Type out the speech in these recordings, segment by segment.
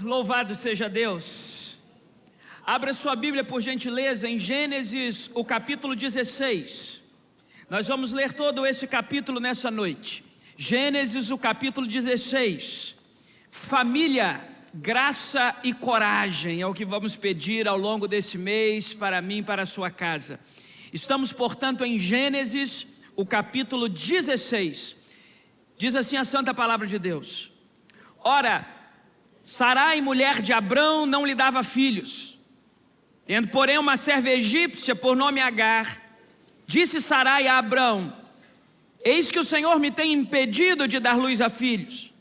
Louvado seja Deus. Abra sua Bíblia, por gentileza, em Gênesis, o capítulo 16. Nós vamos ler todo esse capítulo nessa noite. Gênesis, o capítulo 16. Família, graça e coragem é o que vamos pedir ao longo desse mês para mim e para a sua casa. Estamos, portanto, em Gênesis, o capítulo 16. Diz assim a santa palavra de Deus: Ora, Sarai, mulher de Abrão, não lhe dava filhos. Tendo, porém, uma serva egípcia por nome Agar, disse Sarai a Abrão: Eis que o Senhor me tem impedido de dar luz a filhos.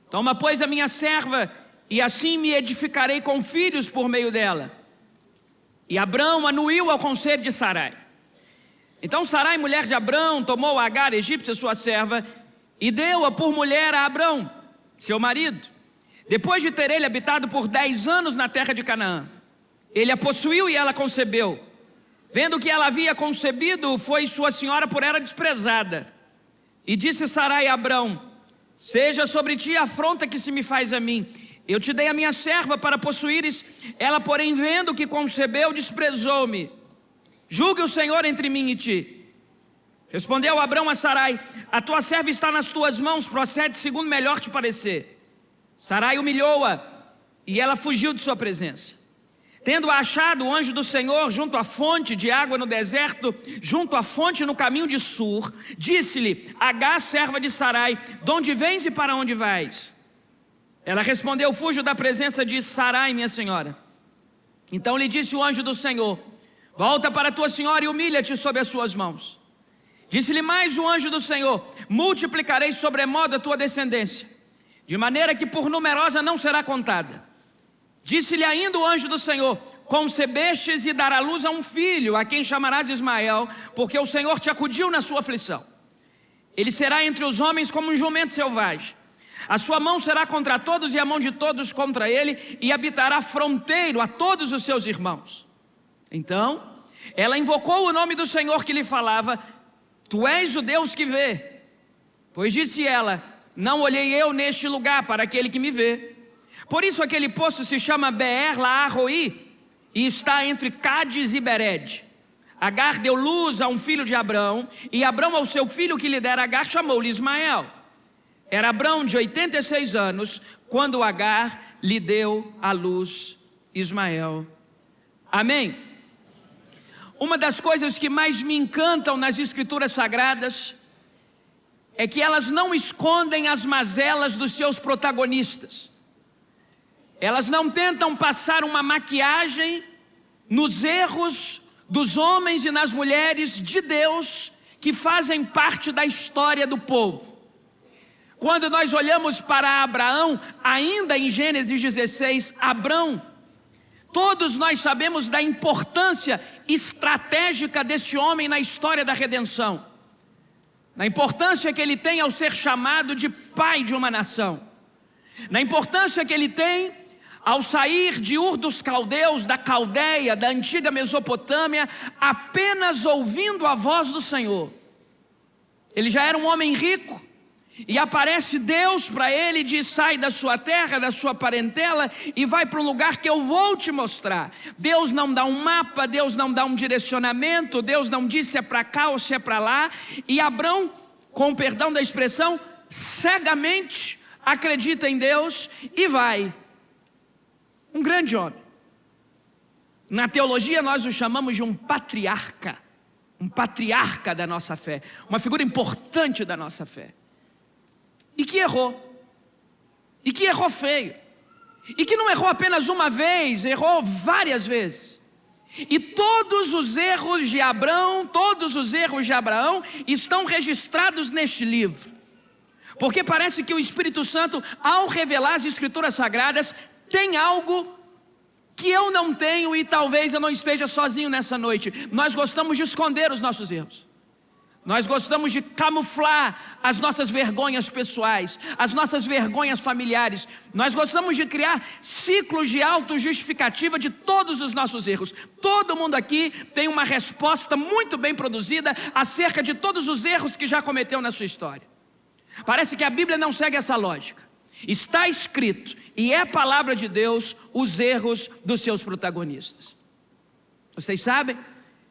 Toma, pois, a minha serva, e assim me edificarei com filhos por meio dela. E Abrão anuiu ao conselho de Sarai. Então Sarai, mulher de Abrão, tomou Agar, egípcia, sua serva, e deu-a por mulher a Abrão, seu marido. Depois de ter ele habitado por 10 anos na terra de Canaã, ele a possuiu e ela concebeu. Vendo que ela havia concebido, foi sua senhora por ela desprezada. E disse Sarai a Abrão: Seja sobre ti a afronta que se me faz a mim. Eu te dei a minha serva para possuíres. Ela, porém, vendo que concebeu, desprezou-me. Julgue o Senhor entre mim e ti. Respondeu Abrão a Sarai: A tua serva está nas tuas mãos, procede segundo melhor te parecer. Sarai humilhou-a, e ela fugiu de sua presença. Tendo-a achado, o anjo do Senhor junto à fonte de água no deserto, junto à fonte no caminho de Sur, disse-lhe: Agar, serva de Sarai, de onde vens e para onde vais? Ela respondeu: Fujo da presença de Sarai, minha senhora. Então lhe disse o anjo do Senhor: Volta para tua senhora e humilha-te sob as suas mãos. Disse-lhe mais o anjo do Senhor: Multiplicarei sobremodo a tua descendência, de maneira que por numerosa não será contada. Disse-lhe ainda o anjo do Senhor: Concebestes e dará luz a um filho, a quem chamarás Ismael, porque o Senhor te acudiu na sua aflição. Ele será entre os homens como um jumento selvagem. A sua mão será contra todos e a mão de todos contra ele, e habitará fronteiro a todos os seus irmãos. Então ela invocou o nome do Senhor que lhe falava: Tu és o Deus que vê. Pois disse ela: Não olhei eu neste lugar para aquele que me vê. Por isso aquele poço se chama Beer-Lahai, e está entre Cádiz e Bered. Agar deu luz a um filho de Abrão, e Abrão ao seu filho que lhe dera Agar chamou-lhe Ismael. Era Abrão de 86 anos, quando Agar lhe deu à luz Ismael. Amém? Uma das coisas que mais me encantam nas Escrituras Sagradas é que elas não escondem as mazelas dos seus protagonistas. Elas não tentam passar uma maquiagem nos erros dos homens e nas mulheres de Deus que fazem parte da história do povo. Quando nós olhamos para Abraão, ainda em Gênesis 16, Abrão, todos nós sabemos da importância estratégica desse homem na história da redenção, na importância que ele tem ao ser chamado de pai de uma nação, na importância que ele tem ao sair de Ur dos Caldeus, da Caldeia, da antiga Mesopotâmia, apenas ouvindo a voz do Senhor. Ele já era um homem rico, e aparece Deus para ele e diz: Sai da sua terra, da sua parentela, e vai para um lugar que eu vou te mostrar. Deus não dá um mapa, Deus não dá um direcionamento, Deus não diz se é para cá ou se é para lá. E Abrão, com perdão da expressão, cegamente acredita em Deus e vai. Um grande homem. Na teologia nós o chamamos de um patriarca da nossa fé, uma figura importante da nossa fé. E que errou feio, e que não errou apenas uma vez, errou várias vezes. E todos os erros de Abrão estão registrados neste livro, porque parece que o Espírito Santo, ao revelar as Escrituras Sagradas, tem algo que eu não tenho, e talvez eu não esteja sozinho nessa noite. Nós gostamos de esconder os nossos erros. Nós gostamos de camuflar as nossas vergonhas pessoais, as nossas vergonhas familiares. Nós gostamos de criar ciclos de autojustificativa de todos os nossos erros. Todo mundo aqui tem uma resposta muito bem produzida acerca de todos os erros que já cometeu na sua história. Parece que a Bíblia não segue essa lógica. Está escrito, e é a palavra de Deus, os erros dos seus protagonistas. Vocês sabem,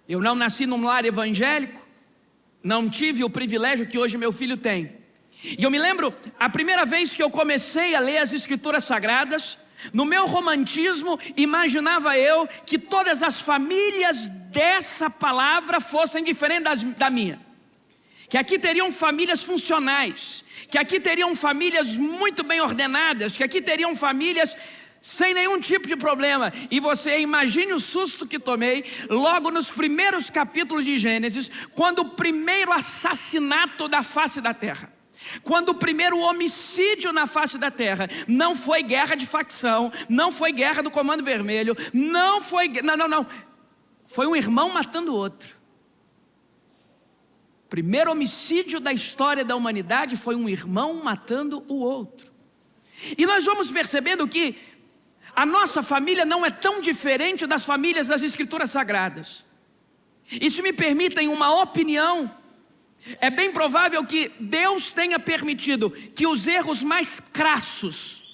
eu não nasci num lar evangélico, não tive o privilégio que hoje meu filho tem. E eu me lembro, a primeira vez que eu comecei a ler as Escrituras Sagradas, no meu romantismo, imaginava eu que todas as famílias dessa palavra fossem diferentes da minha. Que aqui teriam famílias funcionais, que aqui teriam famílias muito bem ordenadas, que aqui teriam famílias sem nenhum tipo de problema. E você imagine o susto que tomei logo nos primeiros capítulos de Gênesis, quando o primeiro assassinato da face da terra, quando o primeiro homicídio na face da terra, não foi guerra de facção, não foi guerra do Comando Vermelho, não, foi um irmão matando o outro. O primeiro homicídio da história da humanidade foi um irmão matando o outro. E nós vamos percebendo que a nossa família não é tão diferente das famílias das Escrituras Sagradas. E se me permitem uma opinião, é bem provável que Deus tenha permitido que os erros mais crassos,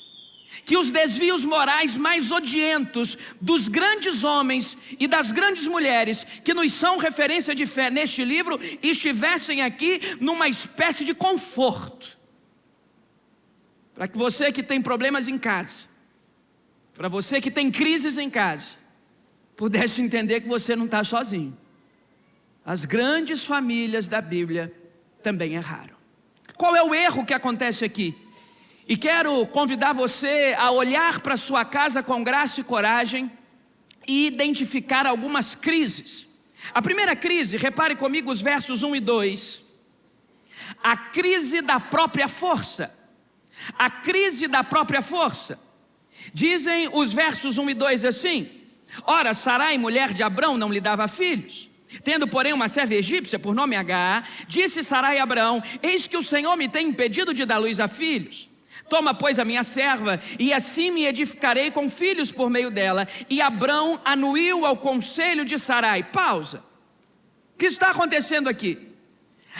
que os desvios morais mais odientos dos grandes homens e das grandes mulheres que nos são referência de fé neste livro, estivessem aqui numa espécie de conforto, para que você que tem problemas em casa, para você que tem crises em casa, pudesse entender que você não está sozinho. As grandes famílias da Bíblia também erraram. Qual é o erro que acontece aqui? E quero convidar você a olhar para a sua casa com graça e coragem e identificar algumas crises. A primeira crise, repare comigo os versos 1 e 2. A crise da própria força. A crise da própria força. Dizem os versos 1 e 2 assim: ora, Sarai, mulher de Abrão, não lhe dava filhos. Tendo, porém, uma serva egípcia por nome Agar, disse Sarai a Abrão: eis que o Senhor me tem impedido de dar luz a filhos. Toma, pois, a minha serva, e assim me edificarei com filhos por meio dela. E Abrão anuiu ao conselho de Sarai. Pausa. O que está acontecendo aqui?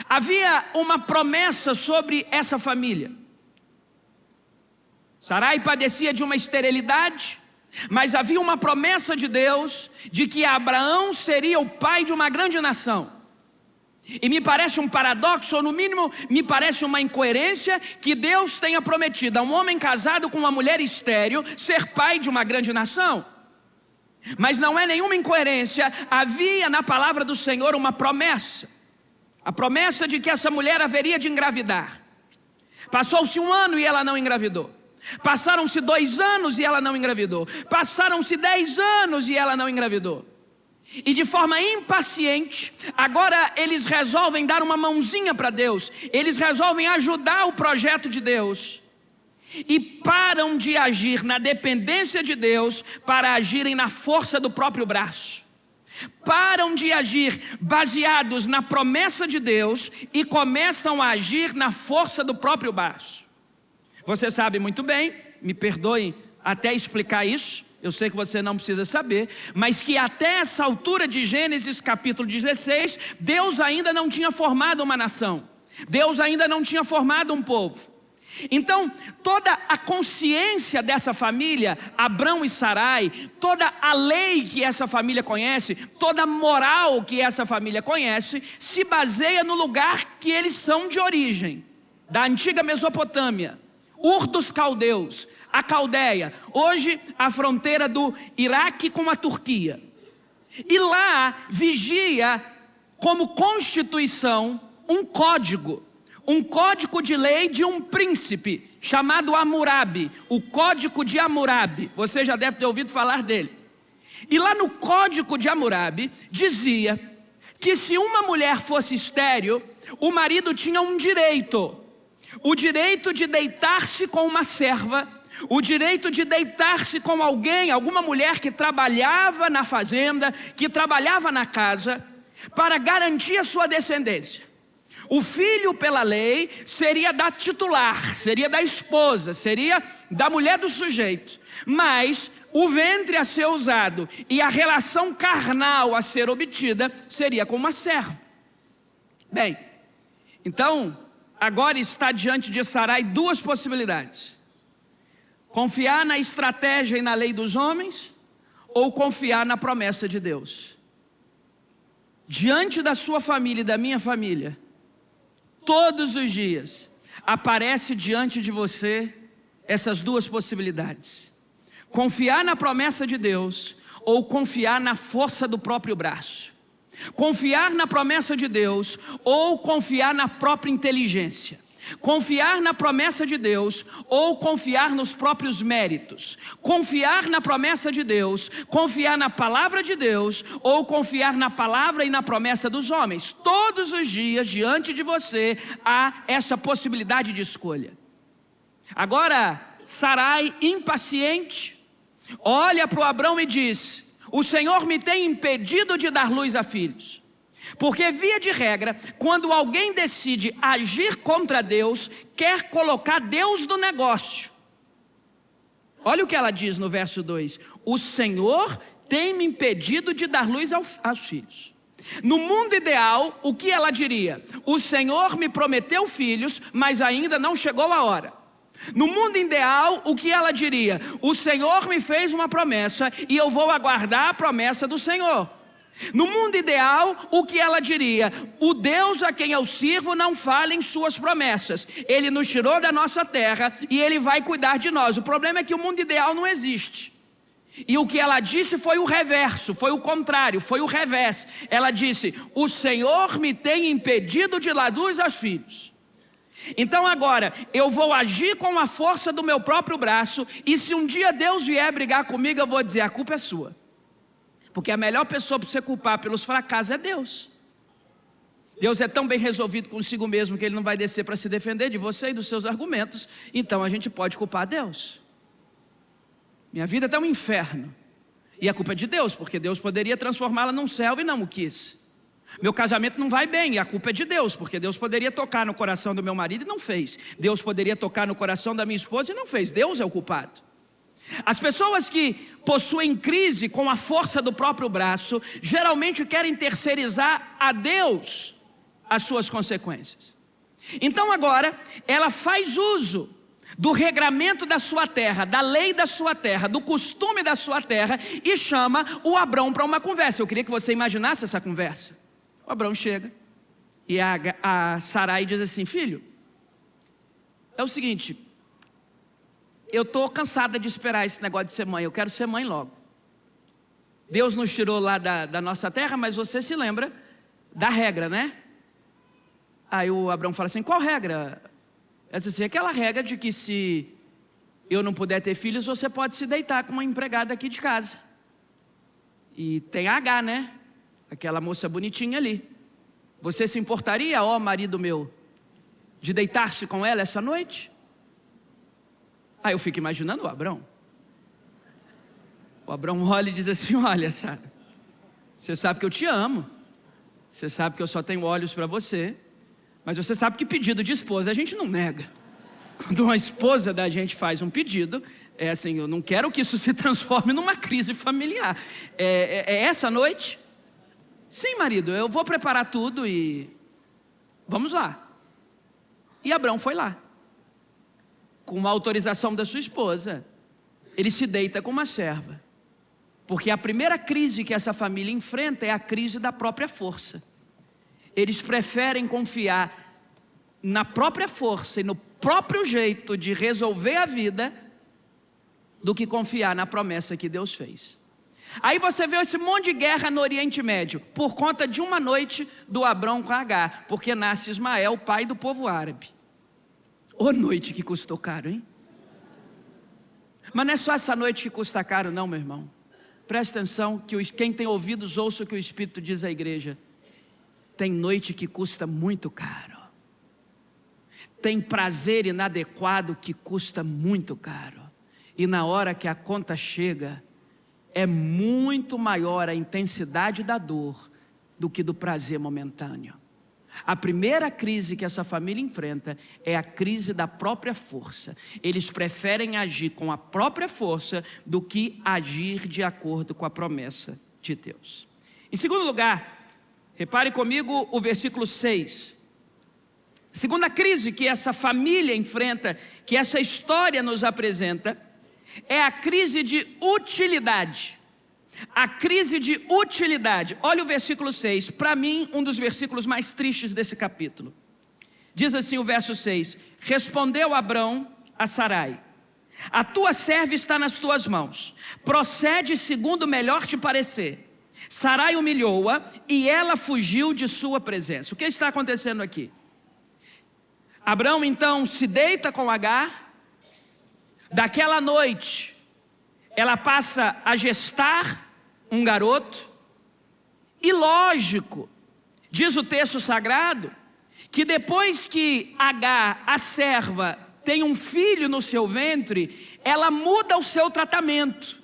Havia uma promessa sobre essa família. Sarai padecia de uma esterilidade, mas havia uma promessa de Deus de que Abraão seria o pai de uma grande nação. E me parece um paradoxo, ou no mínimo me parece uma incoerência, que Deus tenha prometido a um homem casado com uma mulher estéril ser pai de uma grande nação. Mas não é nenhuma incoerência, havia na palavra do Senhor uma promessa. A promessa de que essa mulher haveria de engravidar. Passou-se 1 ano e ela não engravidou. Passaram-se 2 anos e ela não engravidou. Passaram-se 10 anos e ela não engravidou. E de forma impaciente, agora eles resolvem dar uma mãozinha para Deus. Eles resolvem ajudar o projeto de Deus. E param de agir na dependência de Deus para agirem na força do próprio braço. Param de agir baseados na promessa de Deus e começam a agir na força do próprio braço. Você sabe muito bem, me perdoem até explicar isso, eu sei que você não precisa saber, mas que até essa altura de Gênesis capítulo 16, Deus ainda não tinha formado uma nação, Deus ainda não tinha formado um povo. Então, toda a consciência dessa família, Abrão e Sarai, toda a lei que essa família conhece, toda a moral que essa família conhece, se baseia no lugar que eles são de origem, da antiga Mesopotâmia, Ur dos Caldeus, a Caldeia, hoje a fronteira do Iraque com a Turquia. E lá vigia como constituição um código de lei de um príncipe chamado Hammurabi, o Código de Hammurabi. Você já deve ter ouvido falar dele. E lá no Código de Hammurabi dizia que se uma mulher fosse estéril, o marido tinha um direito, o direito de deitar-se com uma serva, o direito de deitar-se com alguém, alguma mulher que trabalhava na fazenda, que trabalhava na casa, para garantir a sua descendência. O filho, pela lei, seria da titular, seria da esposa, seria da mulher do sujeito. Mas o ventre a ser usado e a relação carnal a ser obtida seria com uma serva. Bem, então, agora está diante de Sarai 2 possibilidades. Confiar na estratégia e na lei dos homens ou confiar na promessa de Deus? Diante da sua família e da minha família, todos os dias aparece diante de você essas duas possibilidades: confiar na promessa de Deus ou confiar na força do próprio braço. Confiar na promessa de Deus ou confiar na própria inteligência. Confiar na promessa de Deus ou confiar nos próprios méritos. Confiar na promessa de Deus, confiar na palavra de Deus ou confiar na palavra e na promessa dos homens. Todos os dias diante de você há essa possibilidade de escolha. Agora, Sarai, impaciente, olha para o Abrão e diz: o Senhor me tem impedido de dar luz a filhos. Porque via de regra, quando alguém decide agir contra Deus, quer colocar Deus no negócio. Olha o que ela diz no verso 2: o Senhor tem me impedido de dar luz aos filhos. No mundo ideal, o que ela diria? O Senhor me prometeu filhos, mas ainda não chegou a hora. No mundo ideal, o que ela diria? O Senhor me fez uma promessa e eu vou aguardar a promessa do Senhor. No mundo ideal, o que ela diria? O Deus a quem eu sirvo não falha em suas promessas. Ele nos tirou da nossa terra e Ele vai cuidar de nós. O problema é que o mundo ideal não existe. E o que ela disse foi o reverso, foi o contrário, foi o revés. Ela disse: o Senhor me tem impedido de dar luz aos filhos. Então agora, eu vou agir com a força do meu próprio braço, e se um dia Deus vier brigar comigo, eu vou dizer: a culpa é sua. Porque a melhor pessoa para você culpar pelos fracassos é Deus. Deus é tão bem resolvido consigo mesmo que Ele não vai descer para se defender de você e dos seus argumentos. Então a gente pode culpar Deus. Minha vida está um inferno, e a culpa é de Deus, porque Deus poderia transformá-la num céu e não o quis. Meu casamento não vai bem, e a culpa é de Deus, porque Deus poderia tocar no coração do meu marido e não fez. Deus poderia tocar no coração da minha esposa e não fez. Deus é o culpado. As pessoas que possuem crise com a força do próprio braço, geralmente querem terceirizar a Deus as suas consequências. Então agora, ela faz uso do regramento da sua terra, da lei da sua terra, do costume da sua terra, e chama o Abrão para uma conversa. Eu queria que você imaginasse essa conversa. O Abrão chega e a Sarai diz assim: filho, é o seguinte, eu estou cansada de esperar esse negócio de ser mãe, eu quero ser mãe logo. Deus nos tirou lá da nossa terra, mas você se lembra da regra, né? Aí o Abrão fala assim: qual regra? Essa assim, aquela regra de que se eu não puder ter filhos, você pode se deitar com uma empregada aqui de casa. E tem H, né? Aquela moça bonitinha ali. Você se importaria, ó marido meu, de deitar-se com ela essa noite? Aí eu fico imaginando o Abrão. O Abrão olha e diz assim: olha, Sara, você sabe que eu te amo. Você sabe que eu só tenho olhos para você. Mas você sabe que pedido de esposa a gente não nega. Quando uma esposa da gente faz um pedido, é assim: eu não quero que isso se transforme numa crise familiar. É essa noite? Sim, marido, eu vou preparar tudo e vamos lá. E Abrão foi lá. Com a autorização da sua esposa, ele se deita com uma serva. Porque a primeira crise que essa família enfrenta é a crise da própria força. Eles preferem confiar na própria força e no próprio jeito de resolver a vida do que confiar na promessa que Deus fez. Aí você vê esse monte de guerra no Oriente Médio por conta de uma noite do Abrão com Agar, porque nasce Ismael, pai do povo árabe. Ô noite que custou caro, hein? Mas não é só essa noite que custa caro não, meu irmão. Presta atenção, que quem tem ouvidos ouça o que o Espírito diz à igreja. Tem noite que custa muito caro. Tem prazer inadequado que custa muito caro. E na hora que a conta chega, é muito maior a intensidade da dor do que do prazer momentâneo. A primeira crise que essa família enfrenta é a crise da própria força. Eles preferem agir com a própria força do que agir de acordo com a promessa de Deus. Em segundo lugar, repare comigo o versículo 6. Segunda crise que essa família enfrenta, que essa história nos apresenta, é a crise de utilidade. A crise de utilidade. Olha o versículo 6, para mim um dos versículos mais tristes desse capítulo. Diz assim o verso 6: respondeu Abrão a Sarai: a tua serva está nas tuas mãos, procede segundo melhor te parecer. Sarai humilhou-a e ela fugiu de sua presença. O que está acontecendo aqui? Abrão então se deita com Agar. Daquela noite ela passa a gestar um garoto. E lógico, diz o texto sagrado, que depois que Agar, a serva, tem um filho no seu ventre, ela muda o seu tratamento.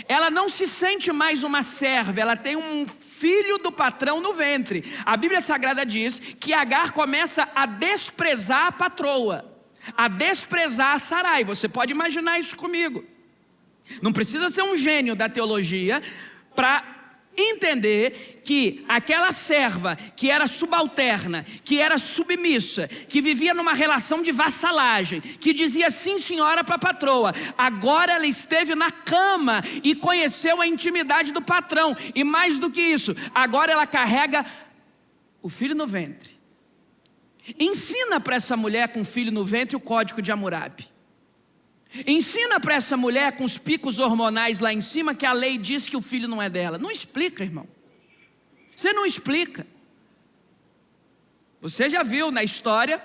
Ela não se sente mais uma serva, ela tem um filho do patrão no ventre. A Bíblia Sagrada diz que Agar começa a desprezar a patroa, a desprezar a Sarai. Você pode imaginar isso comigo. Não precisa ser um gênio da teologia para entender que aquela serva que era subalterna, que era submissa, que vivia numa relação de vassalagem, que dizia sim senhora para a patroa, agora ela esteve na cama e conheceu a intimidade do patrão. E mais do que isso, agora ela carrega o filho no ventre. Ensina para essa mulher com filho no ventre o código de Hammurabi. Ensina para essa mulher com os picos hormonais lá em cima que a lei diz que o filho não é dela. Não explica, irmão. Você não explica. Você já viu na história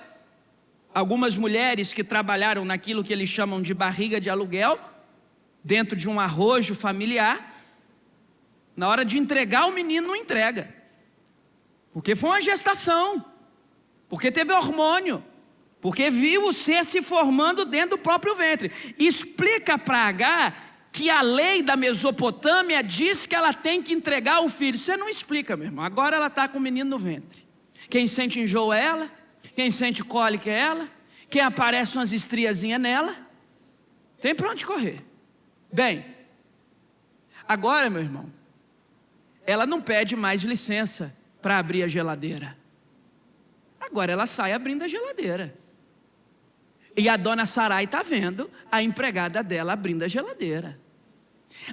algumas mulheres que trabalharam naquilo que eles chamam de barriga de aluguel, dentro de um arrojo familiar. Na hora de entregar o menino não entrega, porque foi uma gestação, porque teve hormônio, porque viu o ser se formando dentro do próprio ventre. Explica para Agar que a lei da Mesopotâmia diz que ela tem que entregar o filho. Você não explica, meu irmão. Agora ela está com o menino no ventre. Quem sente enjoo é ela, quem sente cólica é ela, quem aparece umas estriazinhas nela, tem para onde correr. Bem, agora, meu irmão, ela não pede mais licença para abrir a geladeira. Agora ela sai abrindo a geladeira. E a dona Sarai está vendo a empregada dela abrindo a geladeira.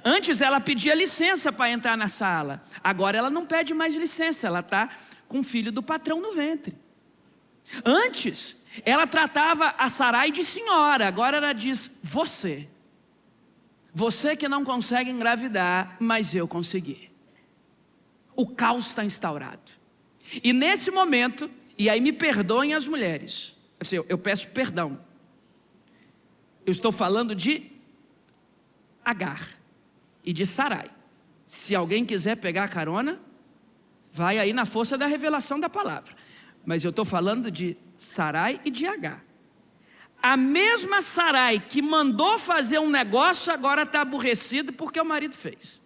Antes ela pedia licença para entrar na sala. Agora ela não pede mais licença. Ela está com o filho do patrão no ventre. Antes ela tratava a Sarai de senhora. Agora ela diz: você. Você que não consegue engravidar, mas eu consegui. O caos está instaurado. E nesse momento, e aí me perdoem as mulheres, assim, eu peço perdão. Eu estou falando de Agar e de Sarai. Se alguém quiser pegar a carona, vai aí na força da revelação da palavra. Mas eu estou falando de Sarai e de Agar. A mesma Sarai que mandou fazer um negócio, agora está aborrecida porque o marido fez.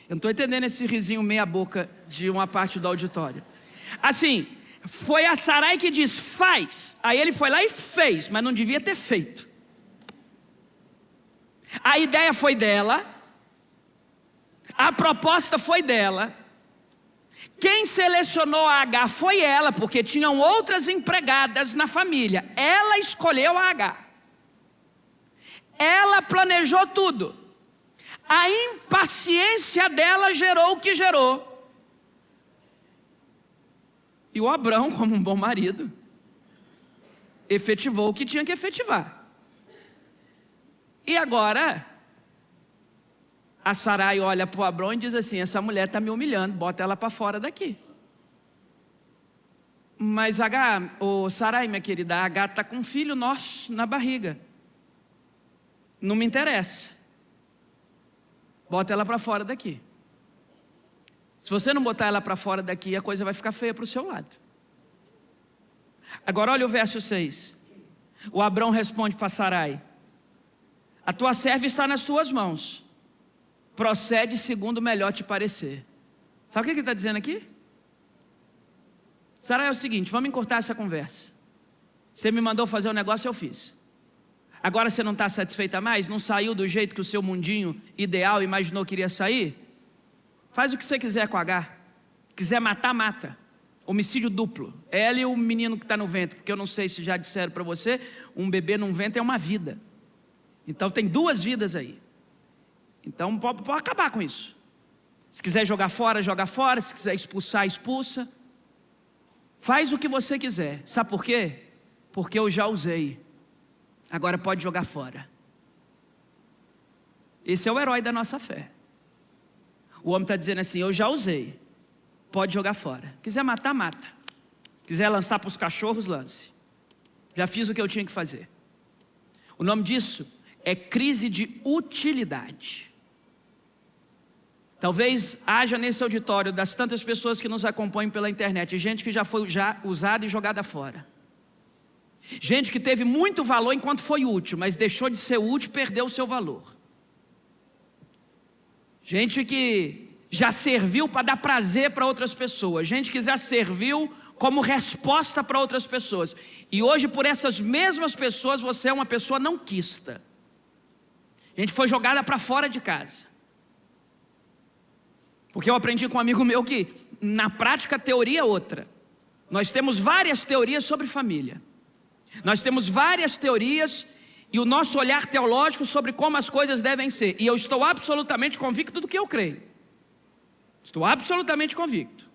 Eu não estou entendendo esse risinho meia boca de uma parte do auditório. Assim, foi a Sarai que diz: faz. Aí ele foi lá e fez, mas não devia ter feito. A ideia foi dela, a proposta foi dela. Quem selecionou a Agar foi ela, porque tinham outras empregadas na família. Ela escolheu a Agar. Ela planejou tudo. A impaciência dela gerou o que gerou. E o Abrão, como um bom marido, efetivou o que tinha que efetivar. E agora, a Sarai olha para o Abrão e diz assim: essa mulher está me humilhando, bota ela para fora daqui. Mas Agar, Sarai, minha querida, a Agar está com um filho nosso na barriga. Não me interessa. Bota ela para fora daqui. Se você não botar ela para fora daqui, a coisa vai ficar feia para o seu lado. Agora olha o verso 6. O Abrão responde para Sarai: a tua serva está nas tuas mãos. Procede segundo melhor te parecer. Sabe o que ele está dizendo aqui? Sarai, é o seguinte, vamos encurtar essa conversa. Você me mandou fazer um negócio, eu fiz. Agora você não está satisfeita mais? Não saiu do jeito que o seu mundinho ideal imaginou que iria sair? Faz o que você quiser com Agar. Quiser matar, mata. Homicídio duplo. Ela e o menino que está no ventre, porque eu não sei se já disseram para você, um bebê num ventre é uma vida. Então tem 2 vidas aí. Então pode acabar com isso. Se quiser jogar fora, joga fora. Se quiser expulsar, expulsa. Faz o que você quiser. Sabe por quê? Porque eu já usei. Agora pode jogar fora. Esse é o herói da nossa fé. O homem está dizendo assim: eu já usei, pode jogar fora. Quiser matar, mata. Quiser lançar para os cachorros, lance. Já fiz o que eu tinha que fazer. O nome disso é crise de utilidade. Talvez haja nesse auditório, das tantas pessoas que nos acompanham pela internet, gente que já foi usada e jogada fora. Gente que teve muito valor enquanto foi útil, mas deixou de ser útil e perdeu o seu valor. Gente que já serviu para dar prazer para outras pessoas. Gente que já serviu como resposta para outras pessoas. E hoje, por essas mesmas pessoas, você é uma pessoa não quista. A gente foi jogada para fora de casa. Porque eu aprendi com um amigo meu que, na prática, a teoria é outra. Nós temos várias teorias sobre família. Nós temos várias teorias e o nosso olhar teológico sobre como as coisas devem ser. E eu estou absolutamente convicto do que eu creio. Estou absolutamente convicto.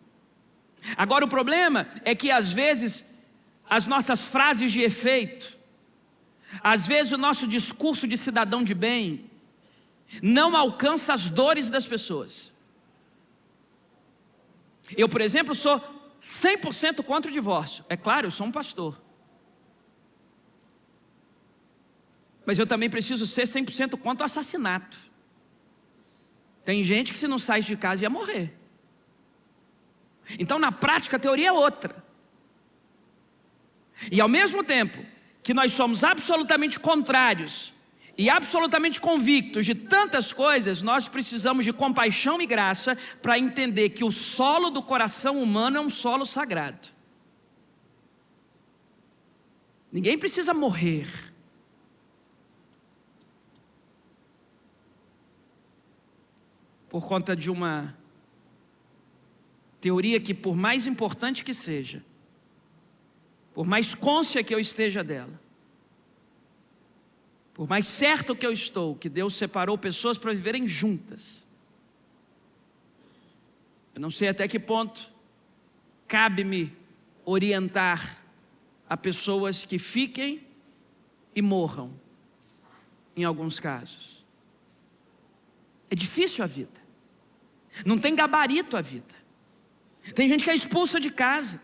Agora o problema é que às vezes as nossas frases de efeito, às vezes o nosso discurso de cidadão de bem, não alcança as dores das pessoas. Eu, por exemplo, sou 100% contra o divórcio. É claro, eu sou um pastor. Mas eu também preciso ser 100% contra o assassinato. Tem gente que se não saísse de casa ia morrer. Então na prática a teoria é outra. E ao mesmo tempo que nós somos absolutamente contrários e absolutamente convictos de tantas coisas, nós precisamos de compaixão e graça para entender que o solo do coração humano é um solo sagrado. Ninguém precisa morrer. Por conta de uma teoria que, por mais importante que seja, por mais cônscia que eu esteja dela, por mais certo que eu estou que Deus separou pessoas para viverem juntas, eu não sei até que ponto cabe-me orientar a pessoas que fiquem e morram, em alguns casos. É difícil a vida. Não tem gabarito a vida. Tem gente que é expulsa de casa.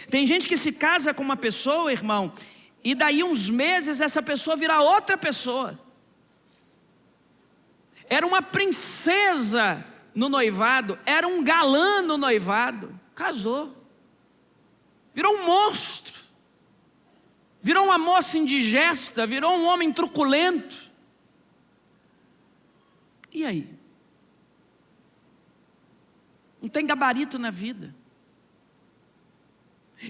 Tem gente que se casa com uma pessoa, irmão, e daí uns meses essa pessoa vira outra pessoa. Era uma princesa no noivado, era um galã no noivado, casou, virou um monstro, virou uma moça indigesta, virou um homem truculento. E aí? Não tem gabarito na vida.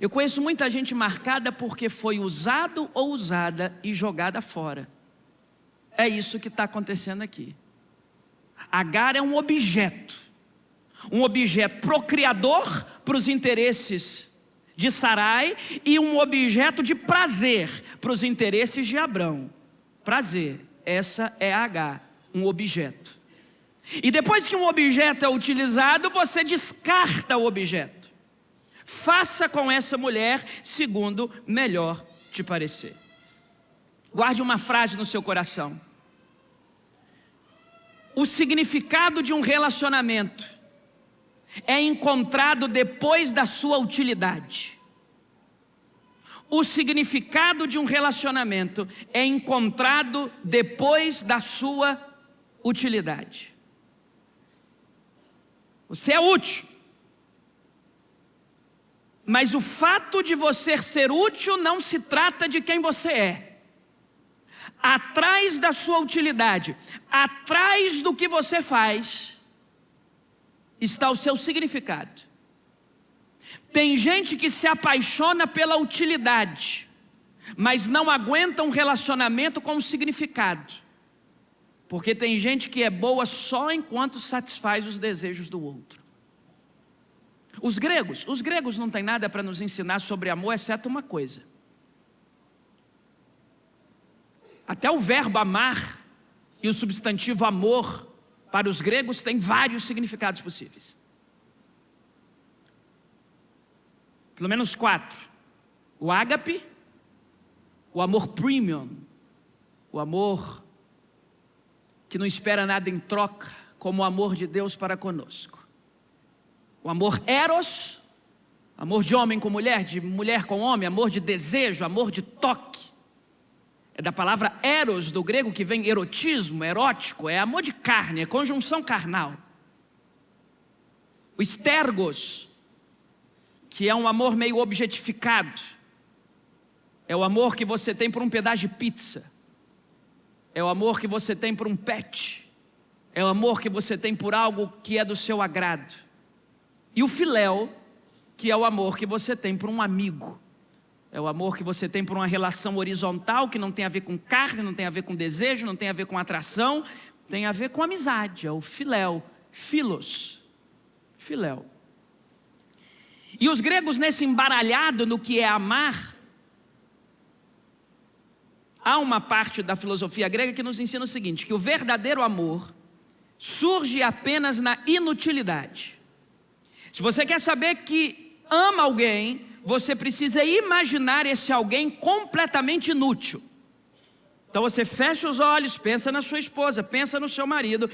Eu conheço muita gente marcada porque foi usado ou usada e jogada fora. É isso que está acontecendo aqui. Agar é um objeto procriador para os interesses de Sarai e um objeto de prazer para os interesses de Abrão. Prazer, essa é Agar, um objeto. E depois que um objeto é utilizado, você descarta o objeto. Faça com essa mulher segundo melhor te parecer. Guarde uma frase no seu coração. O significado de um relacionamento é encontrado depois da sua utilidade. O significado de um relacionamento é encontrado depois da sua utilidade. Você é útil, mas o fato de você ser útil não se trata de quem você é. Atrás da sua utilidade, atrás do que você faz, está o seu significado. Tem gente que se apaixona pela utilidade, mas não aguenta um relacionamento com significado. Porque tem gente que é boa só enquanto satisfaz os desejos do outro. Os gregos não têm nada para nos ensinar sobre amor, exceto uma coisa. Até o verbo amar e o substantivo amor, para os gregos, tem vários significados possíveis. Pelo menos 4. O ágape, o amor premium, o amor que não espera nada em troca, como o amor de Deus para conosco. O amor eros, amor de homem com mulher, de mulher com homem, amor de desejo, amor de toque. É da palavra eros do grego que vem erotismo, erótico, é amor de carne, é conjunção carnal. O estergos, que é um amor meio objetificado, é o amor que você tem por um pedaço de pizza, é o amor que você tem por um pet, é o amor que você tem por algo que é do seu agrado. E o filéu, que é o amor que você tem por um amigo, é o amor que você tem por uma relação horizontal, que não tem a ver com carne, não tem a ver com desejo, não tem a ver com atração, tem a ver com amizade, é o filéu, philos, filéu. E os gregos, nesse embaralhado no que é amar, há uma parte da filosofia grega que nos ensina o seguinte, que o verdadeiro amor surge apenas na inutilidade. Se você quer saber que ama alguém, você precisa imaginar esse alguém completamente inútil. Então você fecha os olhos, pensa na sua esposa, pensa no seu marido,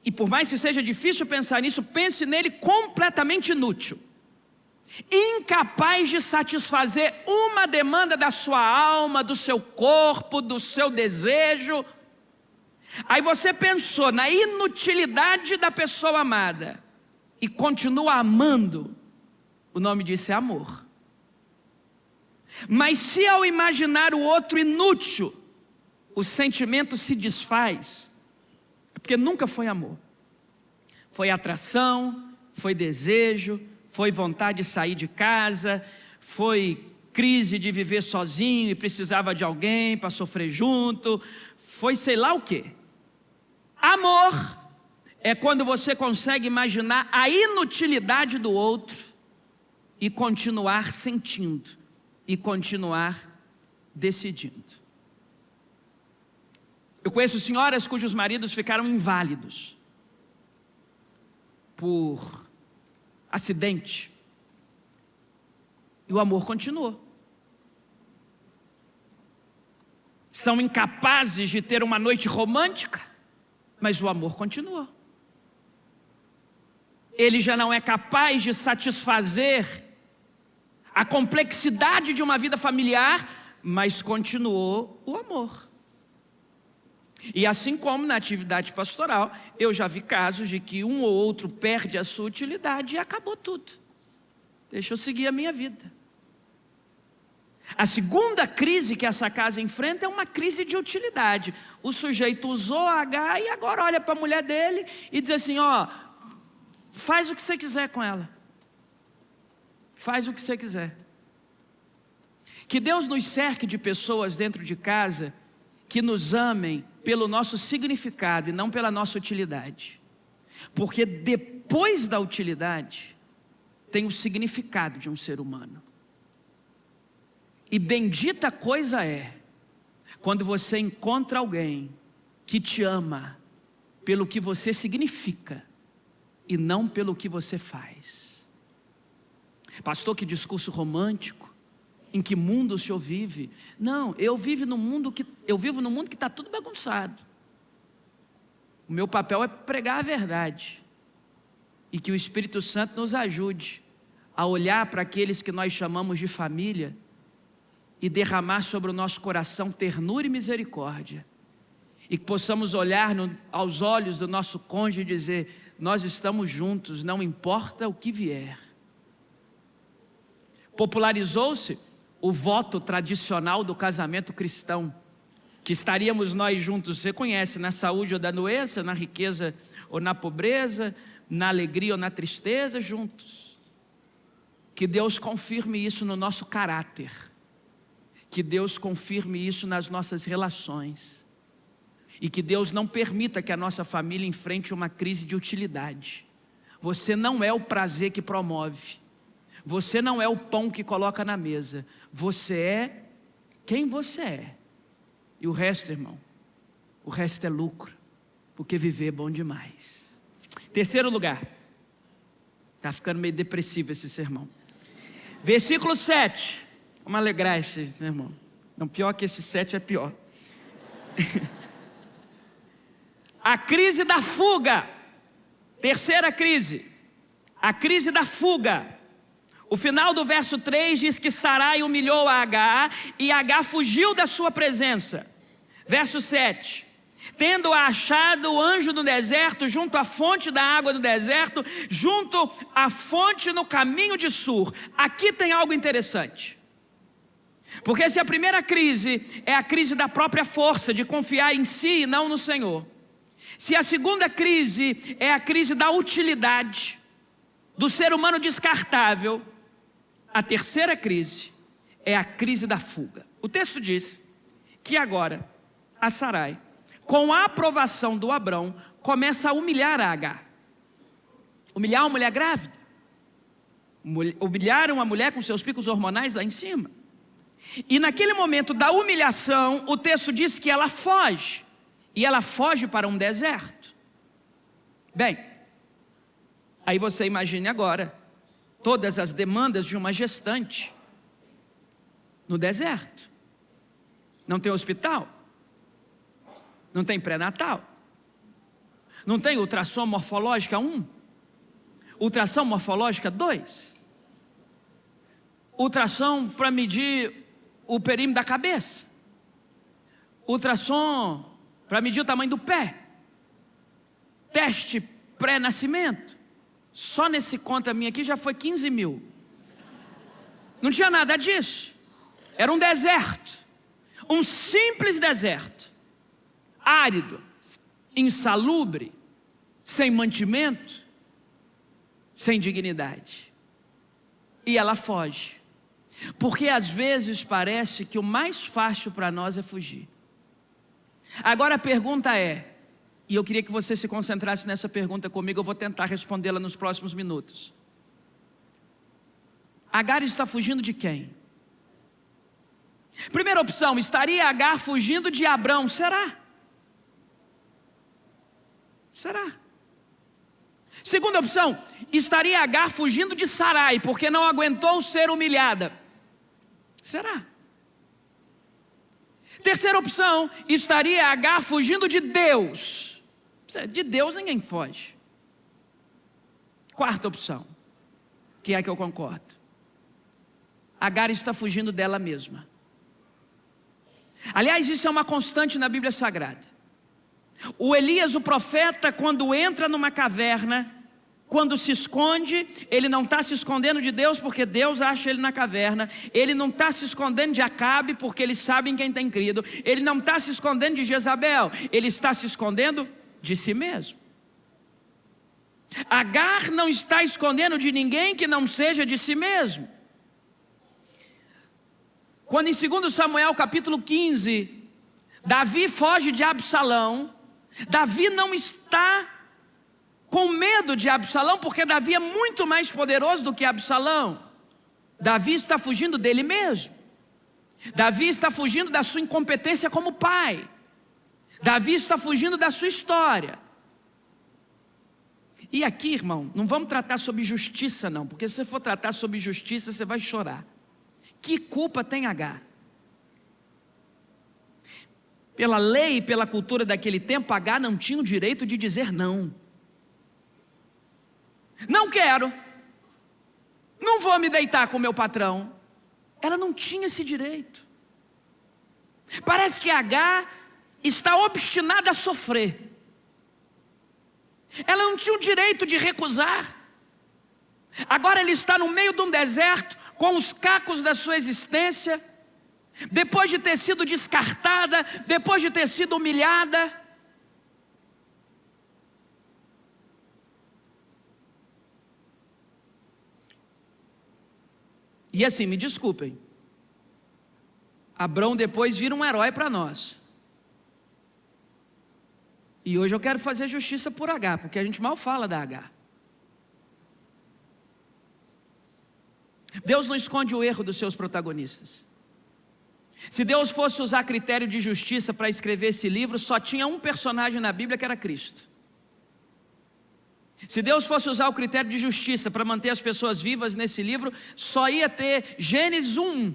e por mais que seja difícil pensar nisso, pense nele completamente inútil, incapaz de satisfazer uma demanda da sua alma, do seu corpo, do seu desejo. Aí você pensou na inutilidade da pessoa amada e continua amando. O nome disso é amor. Mas se ao imaginar o outro inútil, o sentimento se desfaz, é porque nunca foi amor. Foi atração, foi desejo, foi vontade de sair de casa, foi crise de viver sozinho e precisava de alguém para sofrer junto, foi sei lá o quê. Amor é quando você consegue imaginar a inutilidade do outro e continuar sentindo, e continuar decidindo. Eu conheço senhoras cujos maridos ficaram inválidos por acidente, e o amor continuou. São incapazes de ter uma noite romântica, mas o amor continuou. Ele já não é capaz de satisfazer a complexidade de uma vida familiar, mas continuou o amor. E assim como na atividade pastoral, eu já vi casos de que um ou outro perde a sua utilidade e acabou tudo. Deixa eu seguir a minha vida. A segunda crise que essa casa enfrenta é uma crise de utilidade. O sujeito usou a H e agora olha para a mulher dele e diz assim, ó, faz o que você quiser com ela. Faz o que você quiser. Que Deus nos cerque de pessoas dentro de casa que nos amem pelo nosso significado e não pela nossa utilidade. Porque depois da utilidade tem o significado de um ser humano. E bendita coisa é quando você encontra alguém que te ama pelo que você significa e não pelo que você faz. Pastor, que discurso romântico. Em que mundo o senhor vive? Não, eu vivo num mundo que está tudo bagunçado. O meu papel é pregar a verdade. E que o Espírito Santo nos ajude a olhar para aqueles que nós chamamos de família e derramar sobre o nosso coração ternura e misericórdia. E que possamos olhar aos olhos do nosso cônjuge e dizer, nós estamos juntos, não importa o que vier. Popularizou-se o voto tradicional do casamento cristão, que estaríamos nós juntos, você conhece, na saúde ou na doença, na riqueza ou na pobreza, na alegria ou na tristeza, juntos. Que Deus confirme isso no nosso caráter, que Deus confirme isso nas nossas relações, e que Deus não permita que a nossa família enfrente uma crise de utilidade, Você não é o prazer que promove. Você não é o pão que coloca na mesa. Você é quem você é. E o resto, irmão, o resto é lucro, porque viver é bom demais. Terceiro lugar. Está ficando meio depressivo esse sermão. Versículo 7. Vamos alegrar esse sermão. Não, pior que esse 7 é pior. A crise da fuga. Terceira crise. A crise da fuga. O final do verso 3 diz que Sarai humilhou a Agar e Agar fugiu da sua presença. Verso 7. Tendo-a achado o anjo no deserto, junto à fonte da água do deserto, junto à fonte no caminho de Sur. Aqui tem algo interessante. Porque se a primeira crise é a crise da própria força, de confiar em si e não no Senhor. Se a segunda crise é a crise da utilidade, do ser humano descartável, a terceira crise é a crise da fuga. O texto diz que agora a Sarai, com a aprovação do Abrão, começa a humilhar a Agar. Humilhar uma mulher grávida. Humilhar uma mulher com seus picos hormonais lá em cima. E naquele momento da humilhação, o texto diz que ela foge. E ela foge para um deserto. Bem, aí você imagine agora todas as demandas de uma gestante no deserto. Não tem hospital, não tem pré-natal, não tem ultrassom morfológica 1, ultrassom morfológica 2, ultrassom para medir o perímetro da cabeça, ultrassom para medir o tamanho do pé, teste pré-nascimento. Só nesse conta minha aqui já foi 15 mil. Não tinha nada disso. Era um deserto. Um simples deserto. Árido. Insalubre. Sem mantimento. Sem dignidade. E ela foge. Porque às vezes parece que o mais fácil para nós é fugir. Agora a pergunta é, e eu queria que você se concentrasse nessa pergunta comigo, eu vou tentar respondê-la nos próximos minutos. Agar está fugindo de quem? Primeira opção, estaria Agar fugindo de Abrão? Será? Será? Segunda opção, estaria Agar fugindo de Sarai, porque não aguentou ser humilhada? Será? Terceira opção, estaria Agar fugindo de Deus? De Deus ninguém foge. Quarta opção, que é a que eu concordo. Agar está fugindo dela mesma. Aliás, isso é uma constante na Bíblia Sagrada. O Elias, o profeta, quando entra numa caverna, quando se esconde, ele não está se escondendo de Deus porque Deus acha ele na caverna. Ele não está se escondendo de Acabe porque eles sabem quem tem crido. Ele não está se escondendo de Jezabel. Ele está se escondendo de si mesmo. Agar não está escondendo de ninguém que não seja de si mesmo. Quando em 2 Samuel capítulo 15, Davi foge de Absalão, Davi não está com medo de Absalão, porque Davi é muito mais poderoso do que Absalão. Davi está fugindo dele mesmo. Davi está fugindo da sua incompetência como pai. Davi está fugindo da sua história. E aqui, irmão, não vamos tratar sobre justiça não, porque se você for tratar sobre justiça, você vai chorar. Que culpa tem Agar? Pela lei e pela cultura daquele tempo, Agar não tinha o direito de dizer não. Não quero. Não vou me deitar com meu patrão. Ela não tinha esse direito. Parece que Agar está obstinada a sofrer. Ela não tinha o direito de recusar. Agora ela está no meio de um deserto, com os cacos da sua existência, depois de ter sido descartada, depois de ter sido humilhada. E assim, me desculpem, Abrão depois vira um herói para nós. E hoje eu quero fazer justiça por Agar, porque a gente mal fala da Agar. Deus não esconde o erro dos seus protagonistas. Se Deus fosse usar critério de justiça para escrever esse livro, só tinha um personagem na Bíblia que era Cristo. Se Deus fosse usar o critério de justiça para manter as pessoas vivas nesse livro, só ia ter Gênesis 1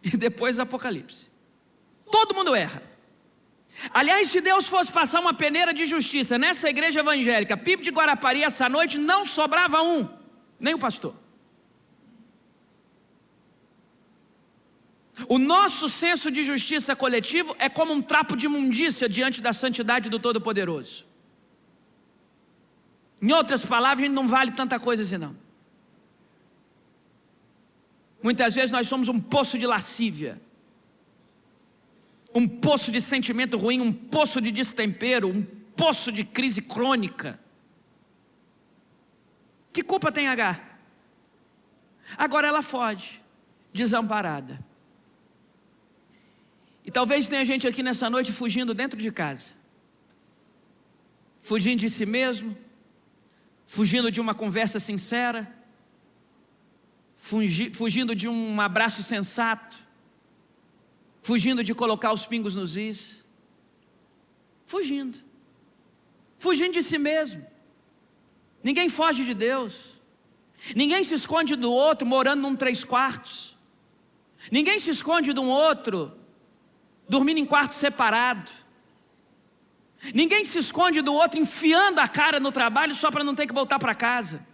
e depois Apocalipse. Todo mundo erra. Aliás, se Deus fosse passar uma peneira de justiça nessa igreja evangélica, Pipo de Guarapari, essa noite não sobrava um, nem o pastor. O nosso senso de justiça coletivo é como um trapo de imundícia diante da santidade do Todo-Poderoso. Em outras palavras, a gente não vale tanta coisa assim não. Muitas vezes nós somos um poço de lascívia, um poço de sentimento ruim, um poço de destempero, um poço de crise crônica. Que culpa tem Agar? Agora ela foge, desamparada. E talvez tenha gente aqui nessa noite fugindo dentro de casa, fugindo de si mesmo, fugindo de uma conversa sincera, fugindo de um abraço sensato, fugindo de colocar os pingos nos is, fugindo de si mesmo. Ninguém foge de Deus, ninguém se esconde do outro morando num 3/4, ninguém se esconde de um outro dormindo em quarto separado, ninguém se esconde do outro enfiando a cara no trabalho só para não ter que voltar para casa.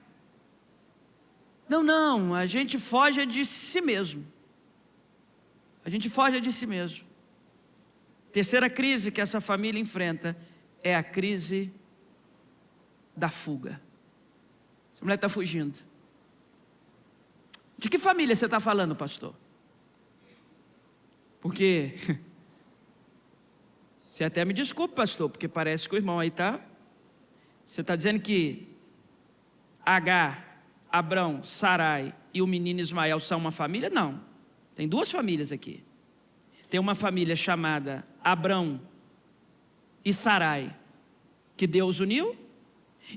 Não, a gente foge de si mesmo. A gente foge de si mesmo. Terceira crise que essa família enfrenta é a crise da fuga. Essa mulher está fugindo. De que família você está falando, pastor? Porque, você até me desculpe, pastor, porque parece que o irmão aí está. Você está dizendo que Agar, Abrão, Sarai e o menino Ismael são uma família? Não, tem duas famílias aqui. Tem uma família chamada Abrão e Sarai, que Deus uniu,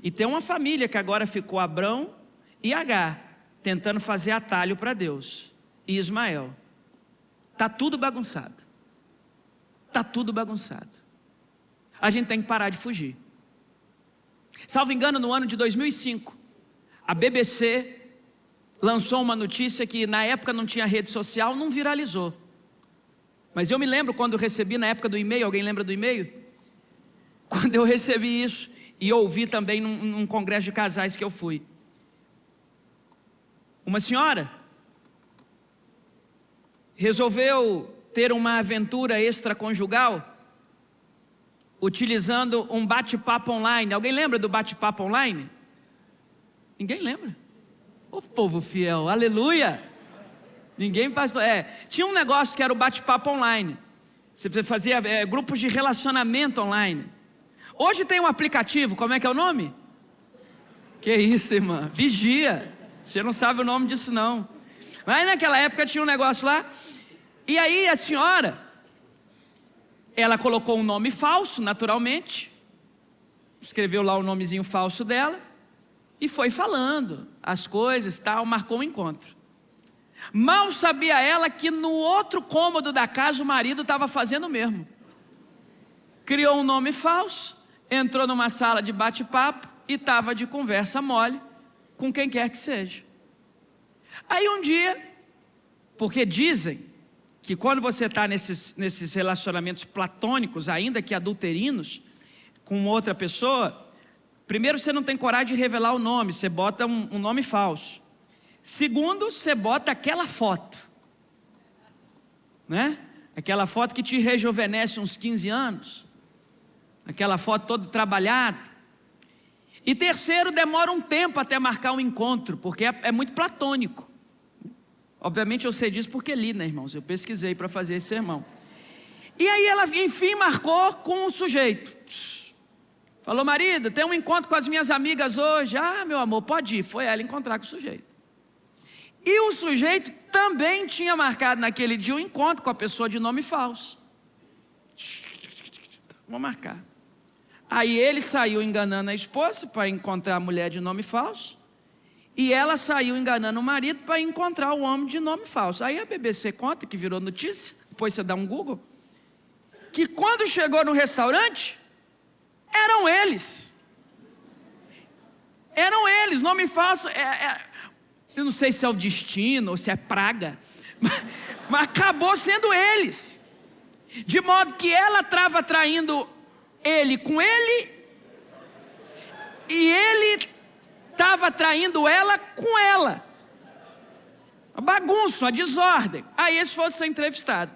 e tem uma família que agora ficou Abrão e Agar, tentando fazer atalho para Deus, e Ismael. Está tudo bagunçado. Está tudo bagunçado. A gente tem que parar de fugir. Salvo engano, no ano de 2005, a BBC lançou uma notícia que na época não tinha rede social, não viralizou. Mas eu me lembro quando eu recebi na época do e-mail, alguém lembra do e-mail? Quando eu recebi isso e ouvi também num congresso de casais que eu fui. Uma senhora resolveu ter uma aventura extraconjugal utilizando um bate-papo online. Alguém lembra do bate-papo online? Ninguém lembra? O povo fiel, aleluia! Ninguém faz. Tinha um negócio que era o bate-papo online. Você fazia grupos de relacionamento online. Hoje tem um aplicativo, como é que é o nome? Que isso, irmã? Vigia. Você não sabe o nome disso não. Mas naquela época tinha um negócio lá. E aí a senhora, ela colocou um nome falso, naturalmente. Escreveu lá o nomezinho falso dela. E foi falando as coisas, tal, marcou um encontro. Mal sabia ela que no outro cômodo da casa o marido estava fazendo o mesmo. Criou um nome falso, entrou numa sala de bate-papo e estava de conversa mole com quem quer que seja. Aí um dia, porque dizem que quando você está nesses relacionamentos platônicos, ainda que adulterinos, com outra pessoa, primeiro você não tem coragem de revelar o nome, você bota um nome falso. Segundo, você bota aquela foto, né? Aquela foto que te rejuvenesce uns 15 anos, aquela foto toda trabalhada. E terceiro, demora um tempo até marcar um encontro, porque é muito platônico. Obviamente eu sei disso porque li, né, irmãos? Eu pesquisei para fazer esse sermão. E aí ela, enfim, marcou com o sujeito. Falou, marido, tem um encontro com as minhas amigas hoje. Ah, meu amor, pode ir. Foi ela encontrar com o sujeito. E o sujeito também tinha marcado naquele dia um encontro com a pessoa de nome falso. Vou marcar. Aí ele saiu enganando a esposa para encontrar a mulher de nome falso. E ela saiu enganando o marido para encontrar o homem de nome falso. Aí a BBC conta, que virou notícia, depois você dá um Google, que quando chegou no restaurante, eram eles. Eram eles, nome falso. Eu não sei se é o destino ou se é praga, mas acabou sendo eles. De modo que ela estava traindo ele com ele, e ele estava traindo ela com ela. A bagunça, a desordem. Aí esse fosse ser entrevistado.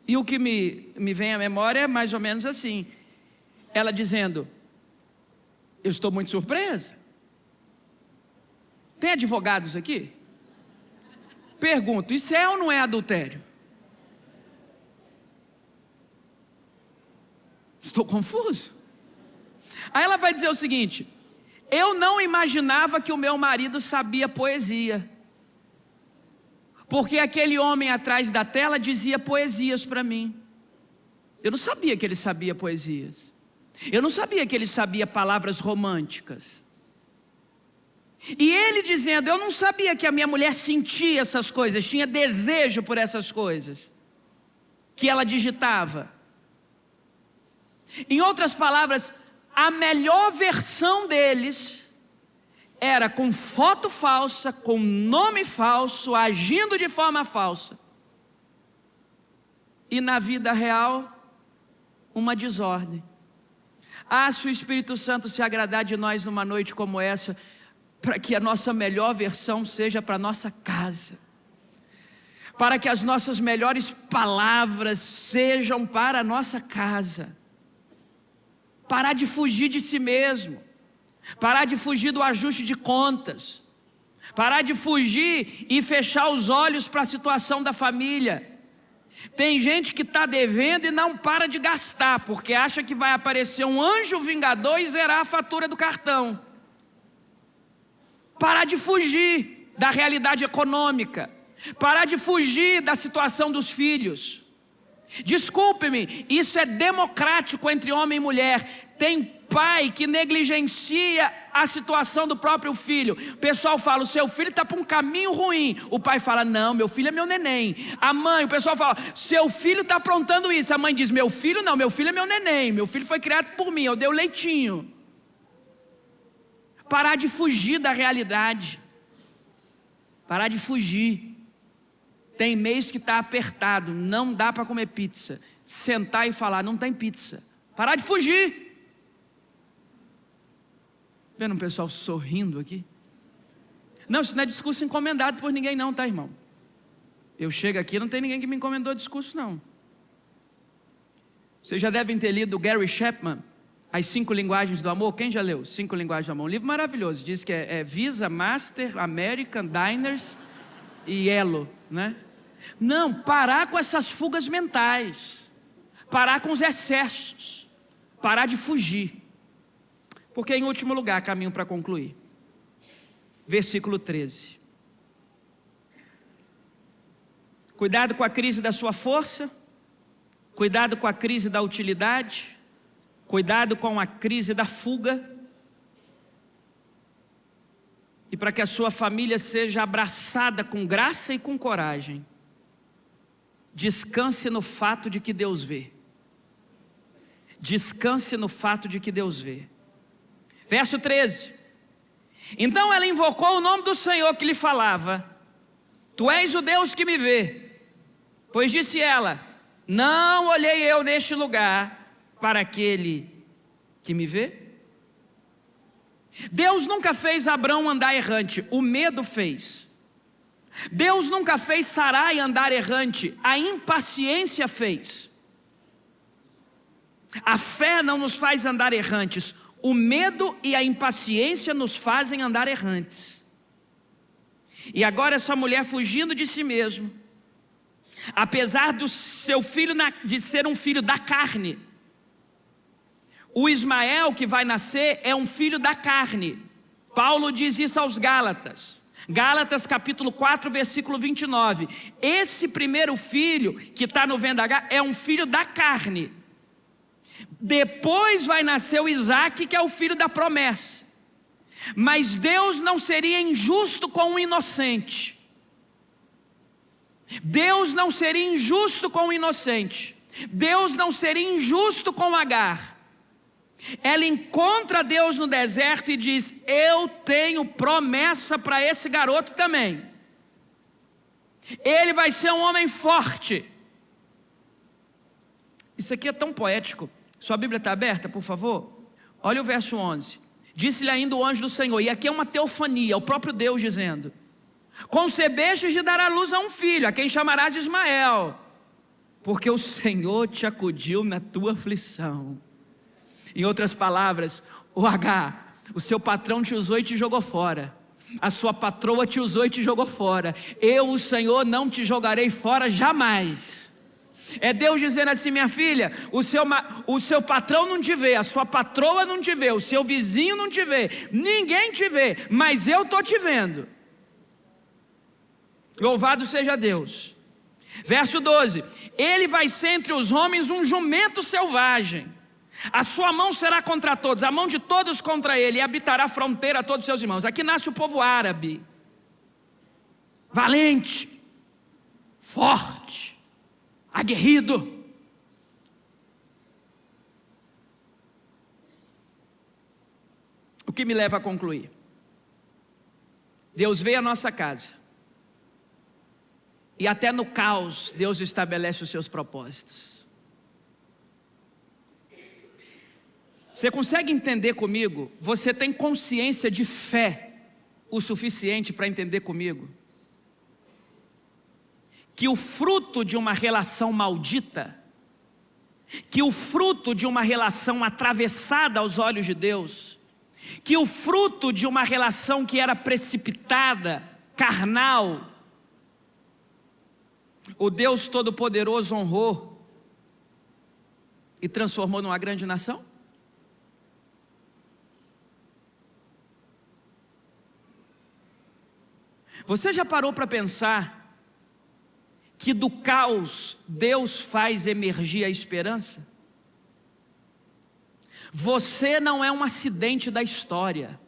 E o que me vem à memória é mais ou menos assim. Ela dizendo: eu estou muito surpresa. Tem advogados aqui? Pergunto, isso é ou não é adultério? Estou confuso. Aí ela vai dizer o seguinte: eu não imaginava que o meu marido sabia poesia, porque aquele homem atrás da tela dizia poesias para mim. Eu não sabia que ele sabia poesias. Eu não sabia que ele sabia palavras românticas. E ele dizendo: eu não sabia que a minha mulher sentia essas coisas, tinha desejo por essas coisas que ela digitava. Em outras palavras, a melhor versão deles era com foto falsa, com nome falso, agindo de forma falsa. E na vida real, uma desordem. Se o Espírito Santo se agradar de nós numa noite como essa, para que a nossa melhor versão seja para a nossa casa, para que as nossas melhores palavras sejam para a nossa casa. Parar de fugir de si mesmo, parar de fugir do ajuste de contas, parar de fugir e fechar os olhos para a situação da família. Tem gente que está devendo e não para de gastar, porque acha que vai aparecer um anjo vingador e zerar a fatura do cartão. Parar de fugir da realidade econômica, parar de fugir da situação dos filhos. Desculpe-me, isso é democrático entre homem e mulher. Tem pai que negligencia a situação do próprio filho. O pessoal fala: o seu filho está para um caminho ruim. O pai fala: não, meu filho é meu neném. A mãe, o pessoal fala: seu filho está aprontando isso. A mãe diz: meu filho não, meu filho é meu neném. Meu filho foi criado por mim, eu dei o leitinho. Parar de fugir da realidade. Parar de fugir. Tem mês que está apertado, não dá para comer pizza. Sentar e falar: não tem pizza. Parar de fugir. Vendo um pessoal sorrindo aqui? Não, isso não é discurso encomendado por ninguém não, tá, irmão? Eu chego aqui, não tem ninguém que me encomendou discurso não. Vocês já devem ter lido Gary Chapman, As 5 Linguagens do Amor. Quem já leu 5 Linguagens do Amor? Um livro maravilhoso. Diz que é Visa, Master, American, Diners e Elo, né? Não, parar com essas fugas mentais, parar com os excessos, parar de fugir. Porque em último lugar, caminho para concluir, versículo 13. Cuidado com a crise da sua força, cuidado com a crise da utilidade, cuidado com a crise da fuga. E para que a sua família seja abraçada com graça e com coragem, descanse no fato de que Deus vê. Descanse no fato de que Deus vê. Verso 13. Então ela invocou o nome do Senhor que lhe falava: tu és o Deus que me vê. Pois disse ela: não olhei eu neste lugar para aquele que me vê. Deus nunca fez Abrão andar errante, o medo fez. Deus nunca fez Sarai andar errante, a impaciência fez. A fé não nos faz andar errantes, o medo e a impaciência nos fazem andar errantes. E agora essa mulher fugindo de si mesma, apesar do seu filho de ser um filho da carne, o Ismael que vai nascer é um filho da carne. Paulo diz isso aos Gálatas. Gálatas capítulo 4, versículo 29. Esse primeiro filho que está no ventre é um filho da carne. Depois vai nascer o Isaac, que é o filho da promessa. Mas Deus não seria injusto com o inocente. Deus não seria injusto com o inocente. Deus não seria injusto com Agar. Ela encontra Deus no deserto e diz: eu tenho promessa para esse garoto também. Ele vai ser um homem forte. Isso aqui é tão poético. Sua Bíblia está aberta, por favor? Olha o verso 11. Disse-lhe ainda o anjo do Senhor, e aqui é uma teofania, o próprio Deus dizendo: concebestes de dar à luz a um filho, a quem chamarás Ismael, porque o Senhor te acudiu na tua aflição. Em outras palavras, o Agar, o seu patrão te usou e te jogou fora. A sua patroa te usou e te jogou fora. Eu, o Senhor, não te jogarei fora jamais. É Deus dizendo assim: minha filha, o seu patrão não te vê, a sua patroa não te vê, o seu vizinho não te vê, ninguém te vê, mas eu estou te vendo. Louvado seja Deus. Verso 12: ele vai ser entre os homens um jumento selvagem. A sua mão será contra todos, a mão de todos contra ele, e habitará a fronteira a todos os seus irmãos. Aqui nasce o povo árabe, valente, forte, aguerrido. O que me leva a concluir: Deus veio à nossa casa, e até no caos Deus estabelece os seus propósitos. Você consegue entender comigo? Você tem consciência de fé o suficiente para entender comigo que o fruto de uma relação maldita, que o fruto de uma relação atravessada aos olhos de Deus, que o fruto de uma relação que era precipitada, carnal, o Deus Todo-Poderoso honrou e transformou numa grande nação? Você já parou para pensar que do caos Deus faz emergir a esperança? Você não é um acidente da história.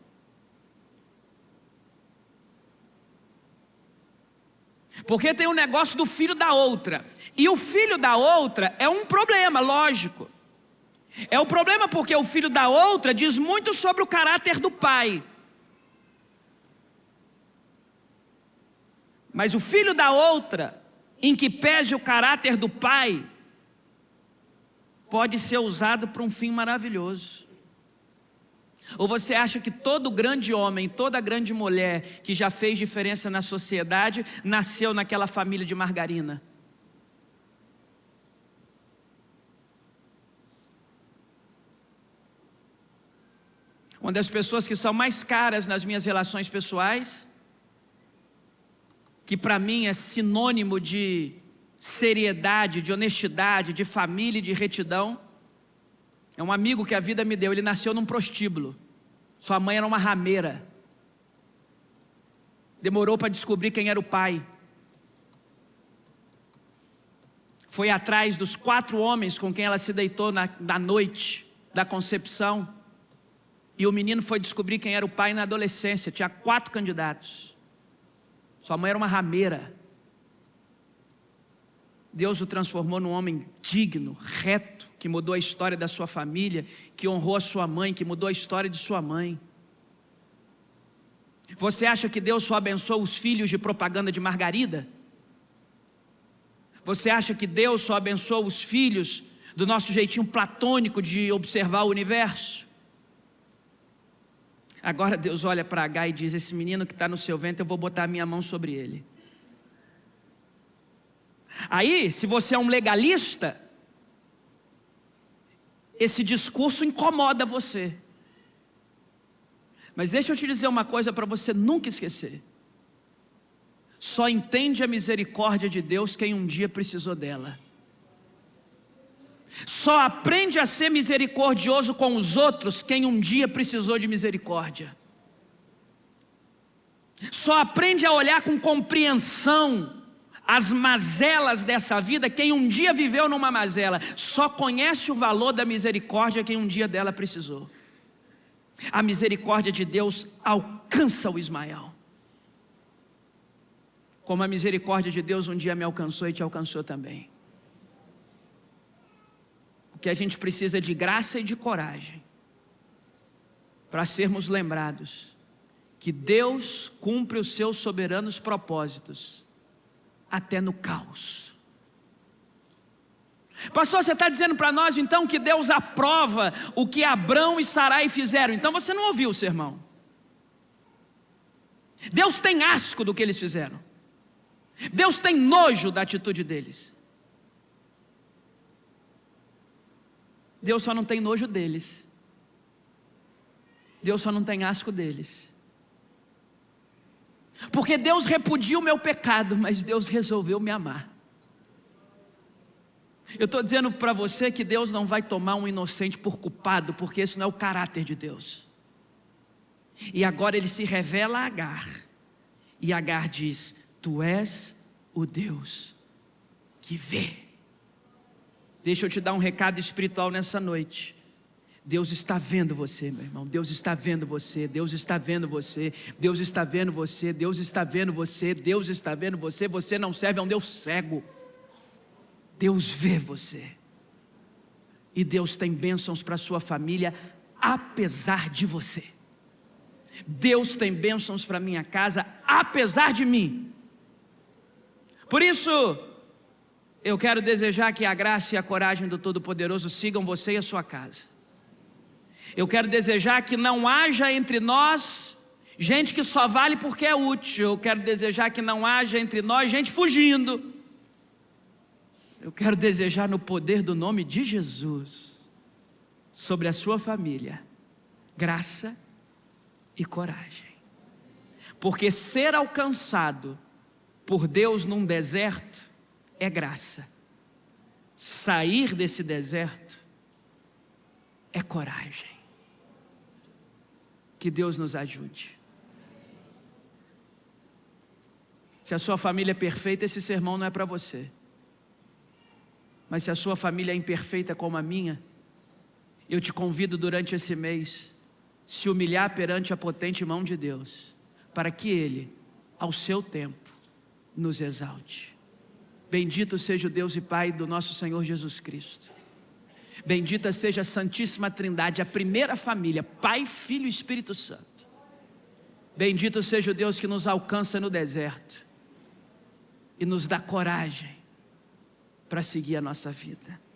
Porque tem um negócio do filho da outra. E o filho da outra é um problema, lógico. É um problema porque o filho da outra diz muito sobre o caráter do pai. Mas o filho da outra, em que pese o caráter do pai, pode ser usado para um fim maravilhoso. Ou você acha que todo grande homem, toda grande mulher que já fez diferença na sociedade, nasceu naquela família de margarina? Uma das pessoas que são mais caras nas minhas relações pessoais, que para mim é sinônimo de seriedade, de honestidade, de família e de retidão, é um amigo que a vida me deu. Ele nasceu num prostíbulo. Sua mãe era uma rameira. Demorou para descobrir quem era o pai. Foi atrás dos 4 homens com quem ela se deitou na noite da concepção. E o menino foi descobrir quem era o pai na adolescência. Tinha 4 candidatos. Sua mãe era uma rameira. Deus o transformou num homem digno, reto, que mudou a história da sua família, que honrou a sua mãe, que mudou a história de sua mãe. Você acha que Deus só abençoa os filhos de propaganda de margarida? Você acha que Deus só abençoa os filhos do nosso jeitinho platônico de observar o universo? Agora Deus olha para Agar e diz: esse menino que está no seu ventre, eu vou botar a minha mão sobre ele. Aí, se você é um legalista, esse discurso incomoda você. Mas deixa eu te dizer uma coisa para você nunca esquecer: só entende a misericórdia de Deus quem um dia precisou dela. Só aprende a ser misericordioso com os outros quem um dia precisou de misericórdia. Só aprende a olhar com compreensão as mazelas dessa vida quem um dia viveu numa mazela. Só conhece o valor da misericórdia quem um dia dela precisou. A misericórdia de Deus alcança o Ismael, como a misericórdia de Deus um dia me alcançou e te alcançou também. O que a gente precisa de graça e de coragem para sermos lembrados que Deus cumpre os seus soberanos propósitos até no caos. Pastor, você está dizendo para nós então que Deus aprova o que Abrão e Sarai fizeram? Então você não ouviu o sermão. Deus tem asco do que eles fizeram. Deus tem nojo da atitude deles. Deus só não tem nojo deles. Deus só não tem asco deles. Porque Deus repudia o meu pecado, mas Deus resolveu me amar. Eu estou dizendo para você que Deus não vai tomar um inocente por culpado, porque esse não é o caráter de Deus. E agora ele se revela a Agar, e Agar diz: tu és o Deus que vê. Deixa eu te dar um recado espiritual nessa noite. Deus está vendo você, meu irmão. Deus está vendo você. Deus está vendo você. Deus está vendo você. Deus está vendo você. Deus está vendo você. Você não serve a um Deus cego. Deus vê você. E Deus tem bênçãos para a sua família, apesar de você. Deus tem bênçãos para a minha casa, apesar de mim. Por isso, eu quero desejar que a graça e a coragem do Todo-Poderoso sigam você e a sua casa. Eu quero desejar que não haja entre nós gente que só vale porque é útil. Eu quero desejar que não haja entre nós gente fugindo. Eu quero desejar no poder do nome de Jesus, sobre a sua família, graça e coragem. Porque ser alcançado por Deus num deserto é graça. Sair desse deserto é coragem. Que Deus nos ajude. Se a sua família é perfeita, esse sermão não é para você. Mas se a sua família é imperfeita como a minha, eu te convido durante esse mês, se humilhar perante a potente mão de Deus, para que Ele, ao seu tempo, nos exalte. Bendito seja o Deus e Pai do nosso Senhor Jesus Cristo. Bendita seja a Santíssima Trindade, a primeira família, Pai, Filho e Espírito Santo. Bendito seja o Deus que nos alcança no deserto e nos dá coragem para seguir a nossa vida.